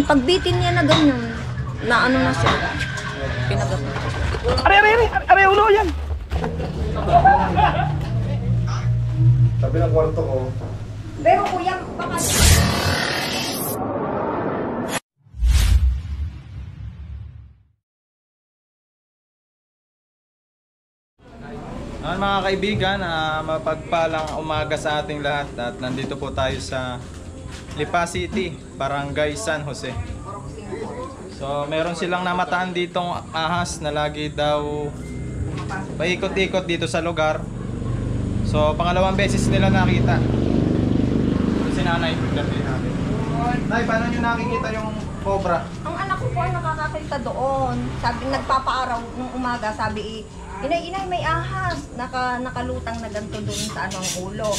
pagbitin niya na ganyan, na ano na siya. Pinagat na. Aray, ulo yan. Sabi ng kwarto ko. Pero kuya, baka... Mga kaibigan, mapagpalang umaga sa ating lahat at nandito po tayo sa Lipa City, Barangay San Jose. So meron silang namataan ditong ahas na lagi daw paikot-ikot dito sa lugar. So pangalawang beses nila nakita. Si nanay, gabi natin. Nay, paano nyo nakikita yung cobra? Ang anak ko po ay nakakakita doon. Sabi, nagpapaaraw nung umaga, sabi, inay, may ahas. Nakalutang na ganito doon sa ano ang ulo.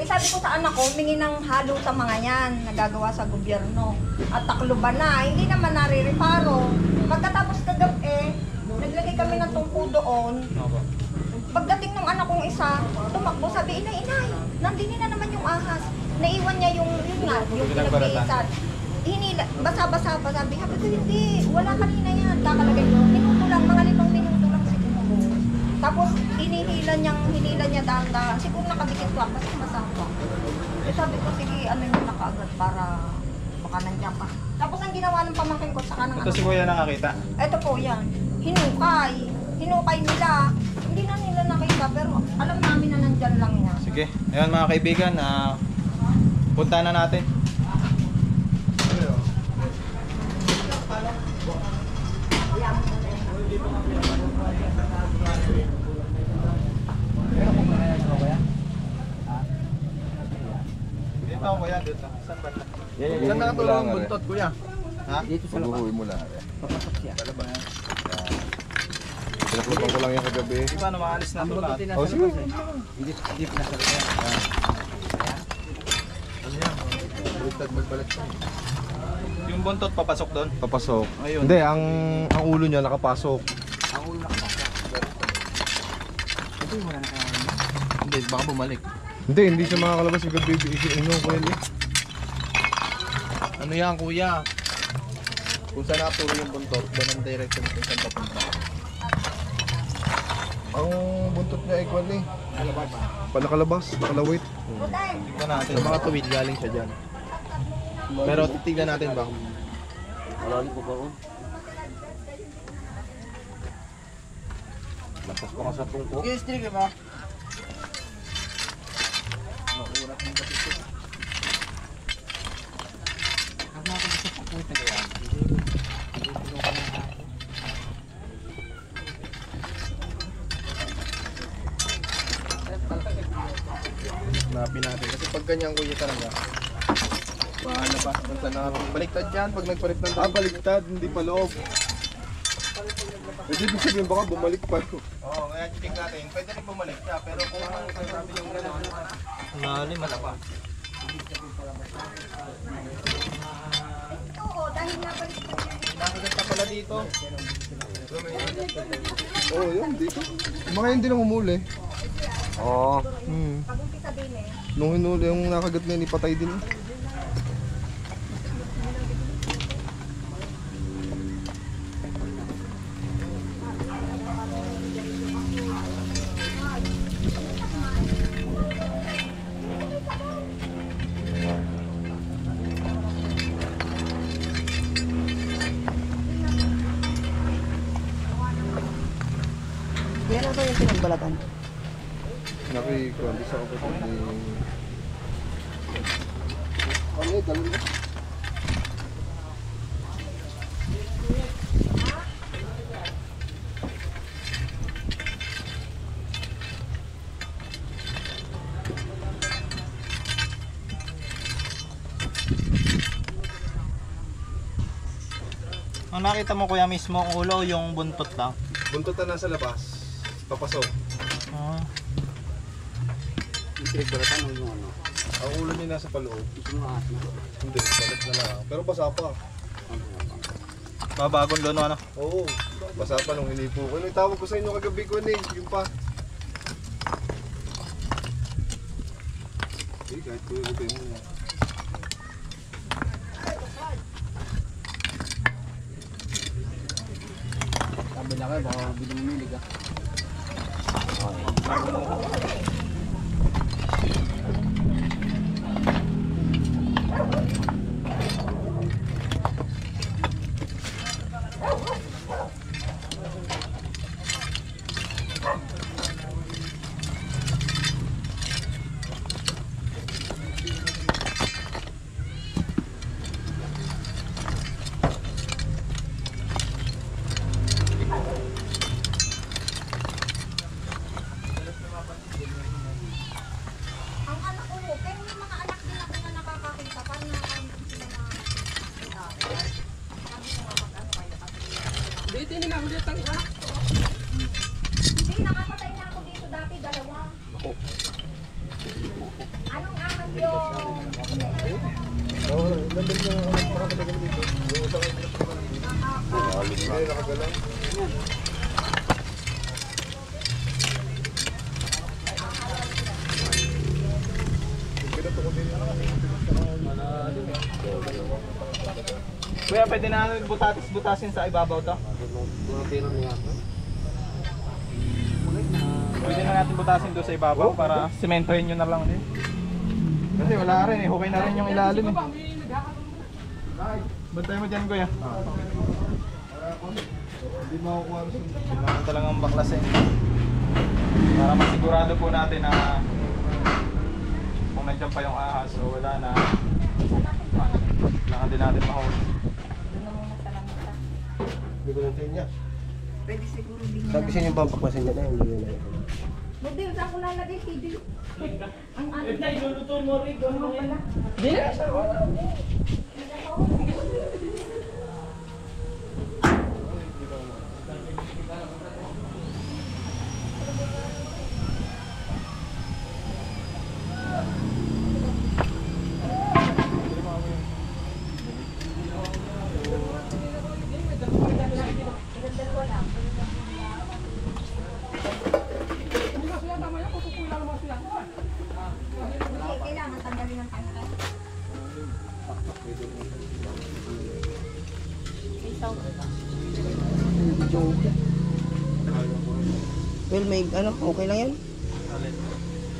Eh sabi ko sa anak ko, humingi ng halo sa mga yan, nagagawa sa gobyerno. At takluban na, hindi naman narireparo. Pagkatapos kagabi, naglagay kami ng tungko doon. Pagdating ng anak kong isa, tumakbo, sabi, inay, nandini na naman yung ahas. Naiwan niya yung pinagbiisan. Hinila, basa-basa pa, sabi ko, hindi, wala kanina yan. Kakalagay, minuto lang, mga 5 minuto lang siguro. Tapos, hinila niya dahan-dahan. Siguro nakabikit ko, kasi masapa. Eh sabi ko, sige, ano yung nakaagad para baka nandiyan pa. Tapos, ang ginawa ng pamangkin ko, saka ng Ito si kuya nakakita. Ito po yan. Hinukay nila. Hindi na nila nakita, pero alam namin na nandyan lang yan. Sige, ayun mga kaibigan, punta na natin. Dito ako kuya, dito. Saan ba? Saan nakatulong ang buntot kuya? Ha? Dito sa labas. Mo lang. Papasok siya. Dala ba yan? Pinapunta ko lang yan kagabi. Di ba na maalis na ito lahat? Oh, sige. Hindi pinasarap yan. Ano yan? Baliktad magbalik siya. Yung buntot papasok doon? Papasok. Ayun. Hindi, ang ulo niya nakapasok. Ang ulo nakapasok. Ito yung wala na kaya. Hindi, baka bumalik. Hindi siya makakalabas yung gabi. Ano yan kuya? Kung saan nakaturo yung buntot, doon ang direction kung saan papunta. Ang buntot niya ay kwan eh. Palakalabas, nakalawit. Tignan natin. Sa mga tuwid galing siya dyan. Pero titignan natin ba? Marami po pa ko. Lapas pa ka sa tungko. Yes, trigger ba? Hanapin natin. Kasi pag ganyan kuya talaga. Paano pa? Punta natin. Baliktad yan pag nagpalit ng daan. Baliktad. Hindi pa loob. Hindi ibig sabihin baka bumalik pa. Oo, kaya check natin. Pwede rin bumalik siya, pero kung sabi yung gano'n, lalim malapa. Oo, dahil nabaliktad yan. Nakagat pa pala dito. Oo, yun. Dito. Yung mga hindi lang umuli. Oo. Pag-umpisa din eh. Nung hinuli yung nakagat na ipatay din. Yan ang yung pinagbalatan. Nakikuha. Bisa ako pa ni... Ano eh, dalan na. Ang nakita mo kuya mismo, ang ulo o yung buntot lang? Buntot na nasa labas. Papasok. Ah. Pinagbalatan mo yung ano. Ang ulo niya nasa paloob. Gusto mo ahas na. Hindi, balat na lang. Pero basa pa. Babagong doon ano? Oo, basa pa nung hinipo ko. Ano yung tawag ko sa inyo kagabi ko eh, yung pa. Kahit ko yung muna. Laki, baka binumilig ah. Ang anak ko, pero may mga anak din ako na nakakakita pa na sila na Hindi, nakapatay na ako dito dati, dalawa. Anong anak yun? Kuya, pwede na natin butasin sa ibabaw to? Mga pera niya. Pwede na natin butasin doon sa ibabaw para sementohin nyo na lang din. Kasi wala rin eh, hukay na rin yung ilalim eh. Bantay mo dyan kuya. Hindi makukuha rin. Hindi naman talagang baklasin. Para masigurado po natin na kung nandiyan pa yung ahas o wala na, kailangan din natin mahuli. Doon na muna sa lamesa. Hindi ko lang niya. Pwede siguro din Sabi siya yung pampaklasin niya na hindi na. Model, saan ko lalagay CD? Ang ano? Ay, luluto mo rin. Ano pala? Hindi, kailangan tanggalin ang tanggal. Isaw. Well, may ano, okay lang yan?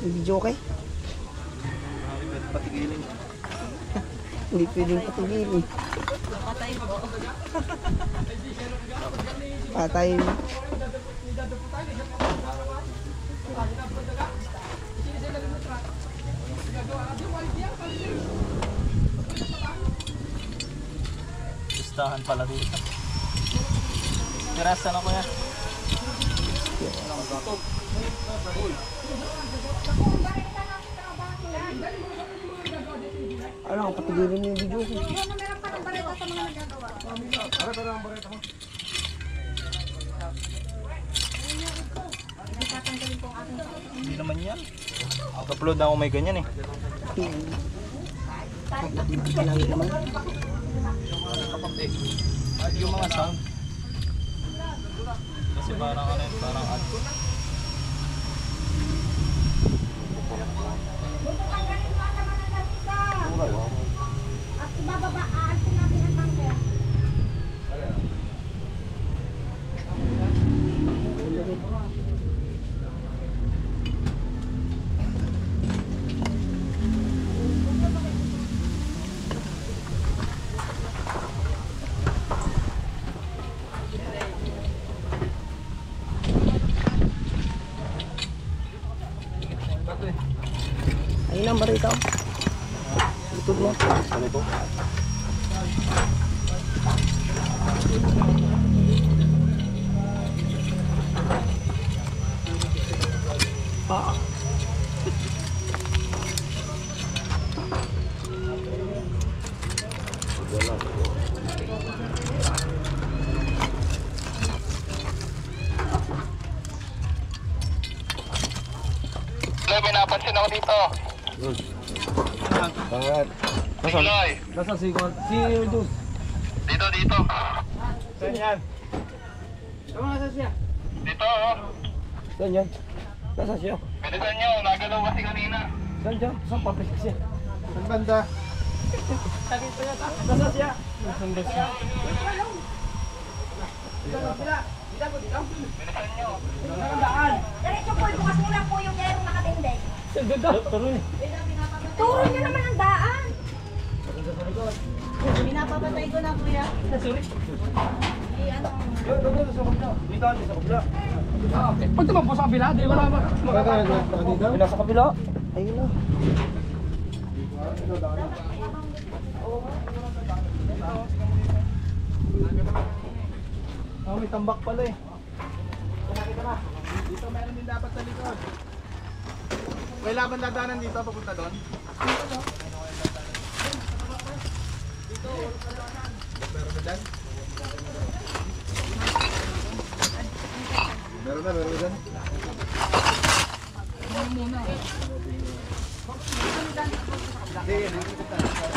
May video okay? Patigilin. Hindi pwedeng patigilin. Patay mo. Patay. Listahan pala dito. Terasa na kuya. Ano, patigilin mo yung video ko. Meron pa ng bareta sa mga nagagawa. Hindi tatanggalin ko ang aking Hindi naman yan. Upload na ako may ganyan eh. Lagi naman. Yung mga sound. Kasi parang ano yun, parang ad. tanggalin mo ang naman ng lamesa. At ibababa, aalsin natin ang tanggal. Ayun ang barita ko. Likod mo. Ano ito? Ah. May napansin ako dito. Pangat. Pinoy. Nasa si Duz. Dito, dito. Saan yan? Tama nasa siya. Dito, oh. Saan yan? Nasa siya. Bilisan nyo, nagalaw kasi kanina. Saan siya? Saan papis siya? Saan banda? Nasa siya. Saan ba siya? Diretso po, bukas mo lang po yung yerong nakatindig. Turo eh. Turo nyo naman ang daan. Pinapapatay ko na kuya. Pag tumakbo sa kabila, di wala ba? Nasa kabila. Ayun na. Oh, may tambak pala eh. Dito meron din dapat sa likod. May laban dadanan dito papunta doon. Meron na dyan.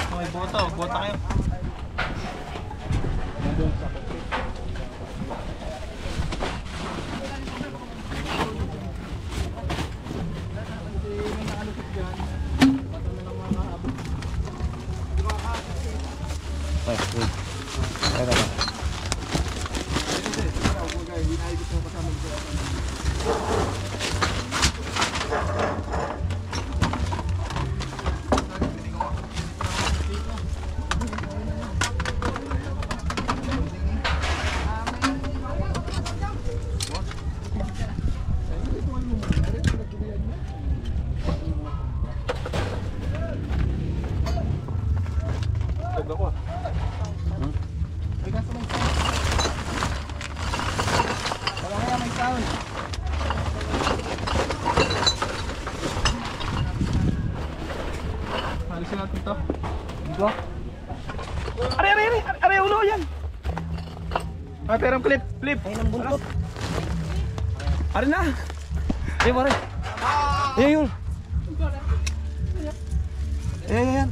Oh, may boto. Bota kayo. Alisin natin to. Dito. Are, ulo yan. Ah, pero clip, flip. Ayun ang buntot. Are na. Eh, pare. Ayan yun. Ayan.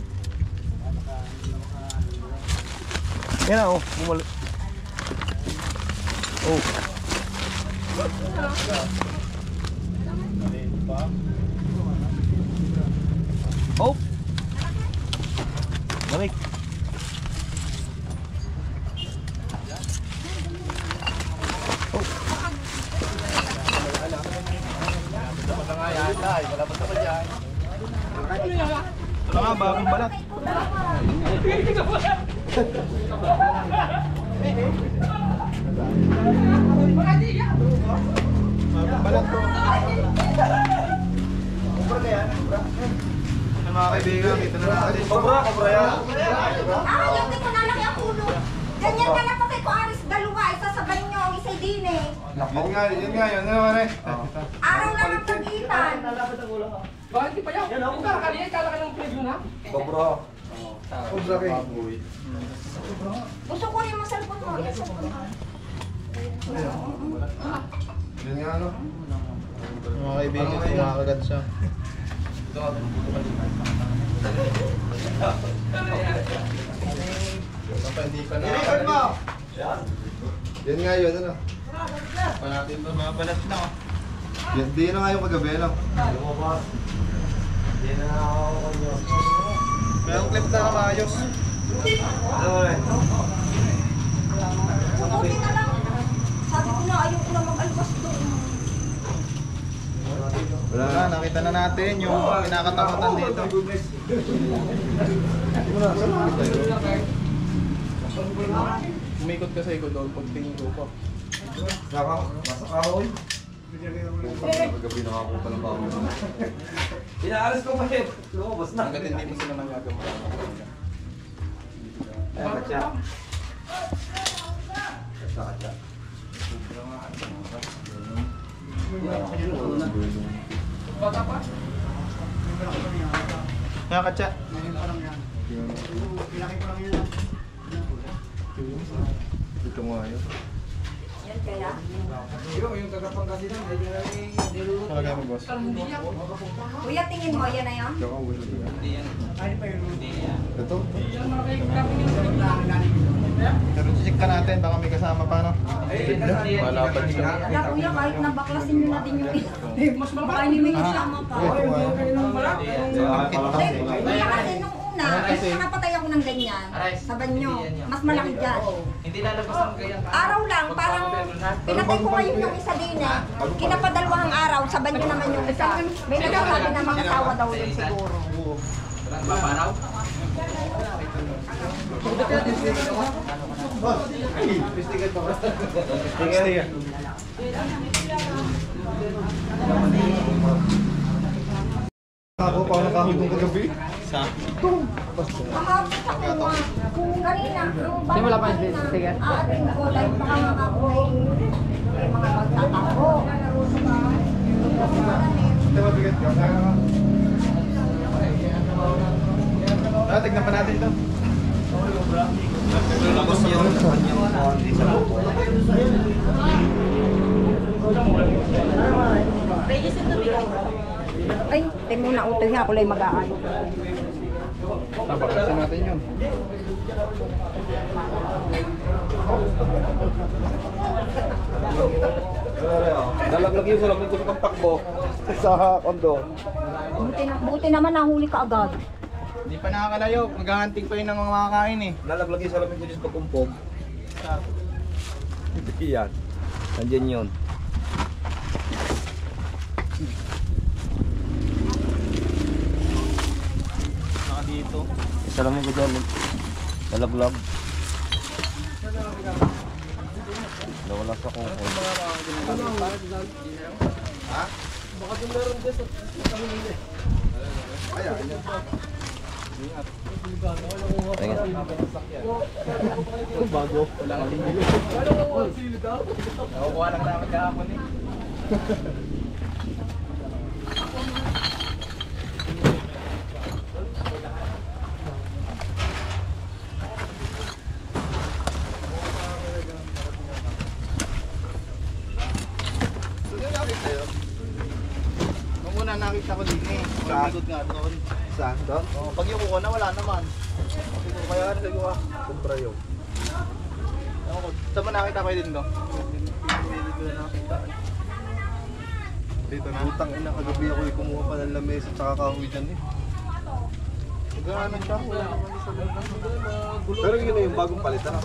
Yan na, oh. Bumalik. Oh. Oh. Balik. Wala nga, bagong balat. Bagong balat to. Mga kaibigan, kita na natin. Kobra yan. Yung dito nalaki ang ulo. Ganyan na lang patay ko aris dalawa. Isa sa banyo, isa din eh. Yun nga, yun naman eh. Araw lang ang pagitan. Bakit di pa yan? Yung kakaliyan, kala ka ng preview na? Kobra kayo. Gusto ko rin mo cellphone mo. Yung cellphone mo. Yun nga ano. Mga kaibigan, kumakagat siya. Hindi pa na. Yan nga yun ano. Pa natin to, mga balat na oh. Yan, di na nga yung kagabi ano. Merong clip na maayos. Buti na lang. Sabi ko na ayaw ko na mag-alwas doon. Wala na, nakita na natin yung pinakatapatan dito. Umikot ka sa ikot doon, pagtingin ko pa. Nasa kahoy. Kagabi nakapunta ng bago. Inaaras ko pa eh. Lumabas na. Hanggat hindi mo sila nangagawa. Bata pa? Nakakatsa. Ito nga yun. Yan kaya. Yung tagapangkasinan, hindi na Talaga mo, boss. Kuya, tingin mo, yan na yan? Tsaka ulo doon. Ito? Pero check ka natin, baka may kasama pa, no? Malapad siya. Kaya kuya, kahit nabaklasin nyo na din yung baka hindi may kasama pa. Ito nga yun. Kuya, kasi nung una, kasi nakapatay ako ng ganyan. Sa banyo. Mas malaki dyan. Hindi lalabas ang ganyan. Araw lang, parang pinatay ko ngayon yung isa din eh. Kinapadalawang araw, sa banyo naman yung isa. May nagsasabi na mga asawa daw yun siguro. Paparaw? Sticker. Ako, paano nakahulong kagabi? Sa? Kahapon sa kuha. Kung kanina, yung Hindi mo lang pa kanina, sticker? aating ko, dahil baka nga ako may mga magtatago. Hindi mabigat ka. Tignan pa natin ito. Tapos yung sa buko. Ay, tayo muna utoy ha, kulay mag-aayos. Tapos natin yun. Nalaglag yun sa lamig ko sa takbo. Sa kondo. Buti naman nahuli ka agad. Hindi pa nakakalayo. Maghahunting pa yun ng mga makakain eh. Nalaglag yun sa lamig ko sa pagkumpog. Yan. Nandiyan yun. Naka dito. Sa lamig ko dyan. Nalaglag. Nawala sa kumpog. Ha? Baka din meron din sa kamili. Ay, bago. Wala kang bibili. Nakukuha lang namin kahapon eh. Nung una nakita ko din eh. Paglikod nga doon. Saan? Doon? Oo, pag yung kuko na wala naman. Kaya ano sabi ko kumpra yun. Saan mo nakita ko din doon? Dito na. Utang ina, kagabi ako kumuha pa ng lamesa at saka kahoy dyan eh. Gano'n siya, wala naman isa doon. Pero yun na yung bagong palitan ha?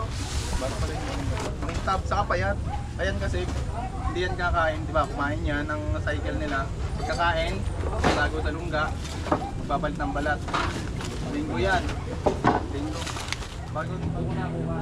Bagong palitan. Ang tab sa kapayat. Ayan kasi, hindi yan kakain, di ba? Kumain yan ng cycle nila. Pagkakain, tago sa lungga, magpapalit ng balat. Linggo yan. Linggo. Bago na ako ba?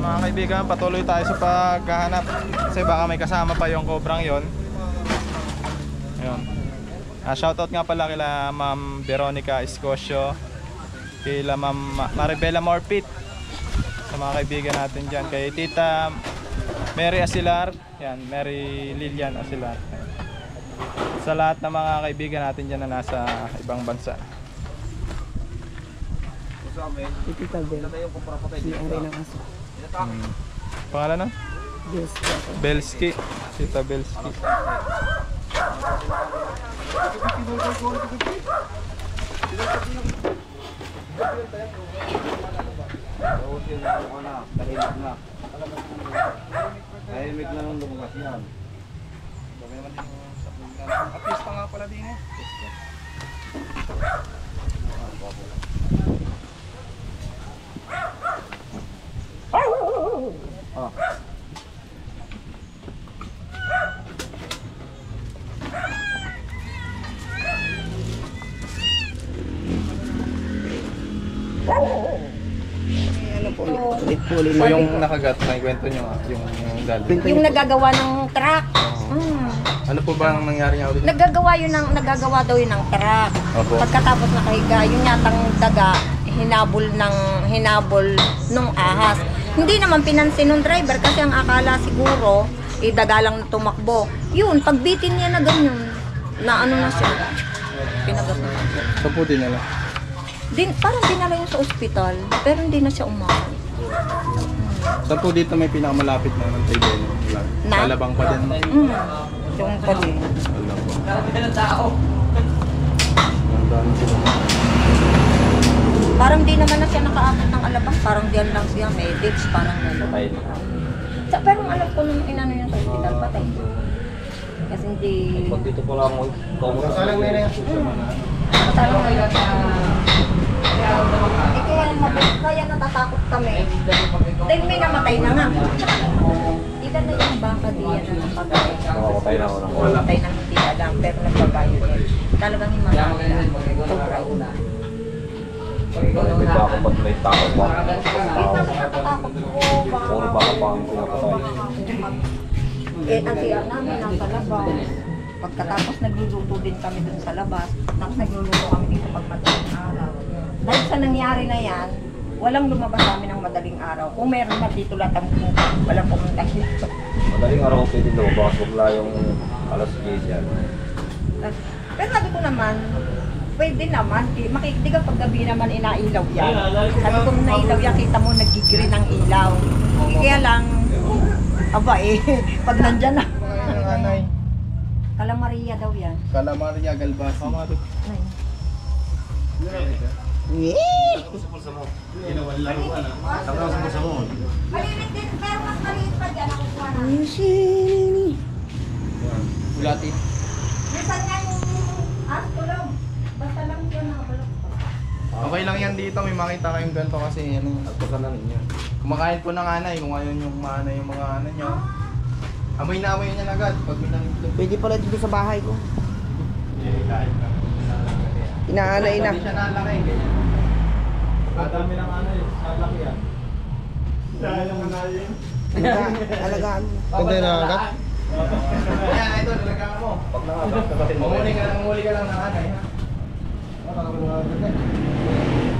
Mga kaibigan, patuloy tayo sa paghahanap kasi baka may kasama pa yung kobrang yon. Ayun. Shoutout nga pala kila Ma'am Veronica Escosio, kila Ma'am Maribela Morpit, sa mga kaibigan natin dyan, kay Tita Mary Asilar, yan, Mary Lilian Asilar, sa lahat ng mga kaibigan natin dyan na nasa ibang bansa. Tita Bel. Si Ari ng aso. Pangalan na? Yes. Belski, Tita Belski. Tahimik na nung lumabas yan. Artista nga pala din eh. Huli So na. yung nakagat, may kwento nyo yung galing. Yung nagagawa ng truck. Ano po ba ang nangyari niya ulit? Nagagawa daw yun ng truck. Opo. Pagkatapos nakahiga, yung yatang daga, hinabol nung ahas. Hindi naman pinansin ng driver kasi ang akala siguro, daga lang na tumakbo. Yun, pagbitin niya na ganyan, na ano na siya, pinagat na. So po dinala. Parang dinala yun sa ospital, pero hindi na siya umawal. Saan po dito may pinakamalapit na ng table? Na? Kalabang pa din. Yung pati. Parang di naman na siya nakaabot ng alabang, parang diyan lang siya, may ditch, parang Patay. Pero alam ko nung inano yun sa ospital, patay. Kasi hindi... Dito po lang ako. Salang na yan. Matalong ngayon kaya natatakot kami. Dahil may namatay na nga. Ilan na yung baka diyan na napatay. Nakakatay na ako ng Namatay na hindi alam, pero nagbabayo din. Talagang yung mga sobra una. May baka ba't may takot pa? Natatakot ko. Puro baka pa ang pinapatay. Ang siya namin nasa labas. Pagkatapos nagluluto din kami dun sa labas. Tapos nagluluto kami dito pag madaling araw. Dahil sa nangyari na yan, walang lumabas sa amin ng madaling araw. Kung meron na dito lahat ang walang pumunta dito. Madaling araw ko pwede lumabas. Huwag lang yung alas 10 yan. Pero sabi ko naman, pwede naman. Di ka paggabi naman inailaw yan. Sabi ko nung nailaw yan, kita mo nagigiri ng ilaw. Kaya lang, pag nandyan na. Anay. Kala Maria daw yan. Kala Maria Galbas. Ay. Maliit din, pero mas maliit pa dyan ako kuha na. Bulati. Minsan nga yung tulog. Basta lang yun nakabalok pa. Okay lang yan dito, may makita kayong ganito kasi ano. Pagka na ninyo. Kumakain po ng anay, kung ayaw yung maanay yung mga ano nyo. Amoy na amoy niya agad pag may nangito. Pwede pala dito sa bahay ko. Kahit na. Inaanay na. Hindi siya nalaki, ganyan. Kadami ng anay, nalaki yan. Dahil ang anay. Alagaan mo. Kundi na agad? Yan, ito, nalagaan mo. Pag nangagat, kapatid mo. Mamuli ka lang ng anay, ha?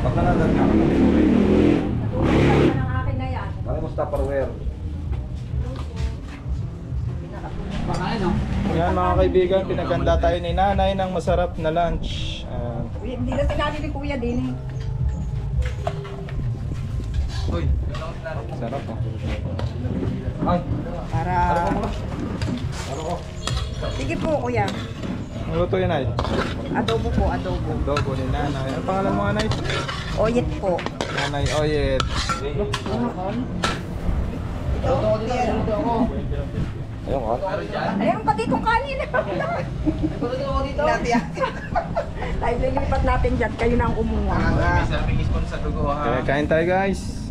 Pag nangagat ka, kapatid mo. Tulog ng akin na yan. Bakit mo sa Tupperware? Yan mga kaibigan, pinaganda tayo ni nanay ng masarap na lunch. Hindi na sinabi ni Kuya din eh. Uy, sarap oh. Ay, Para... Sige po Kuya. ang luto yan ay? Adobo po, adobo. Adobo ni nanay. Ano pangalan mo nanay? Oyet po. Nanay Oyet. Ayun ka. Ayun pa dito kanin. Tayo lilipat natin dyan. Kayo na ang kumuha. Kaya kain tayo guys.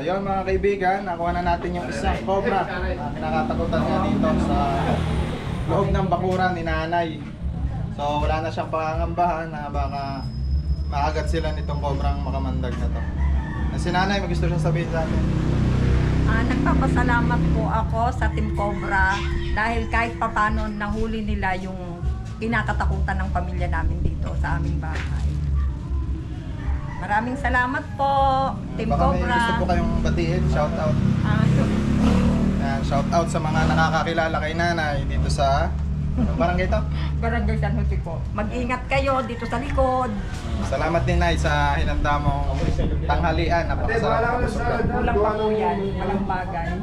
Yun mga kaibigan, nakuha na natin yung isang cobra na kinakatakutan niya dito sa loob ng bakuran ni nanay. So wala na siyang pangangambahan na baka maagat sila nitong cobrang makamandag na to. Si nanay, may gusto siya sabihin sa atin. Nagpapasalamat po ako sa Team Cobra dahil kahit papano nahuli nila yung kinakatakutan ng pamilya namin dito sa aming bahay. Maraming salamat po, Team Baka may Cobra. gusto po kayong batiin, shout out. Shout out sa mga nakakakilala kay nanay dito sa barangay to. Barangay San Jose po. Mag-ingat kayo dito sa likod. Salamat din Nay sa hinanda mong tanghalian. Napakasarap. Kulang pa po yan. Walang bagay.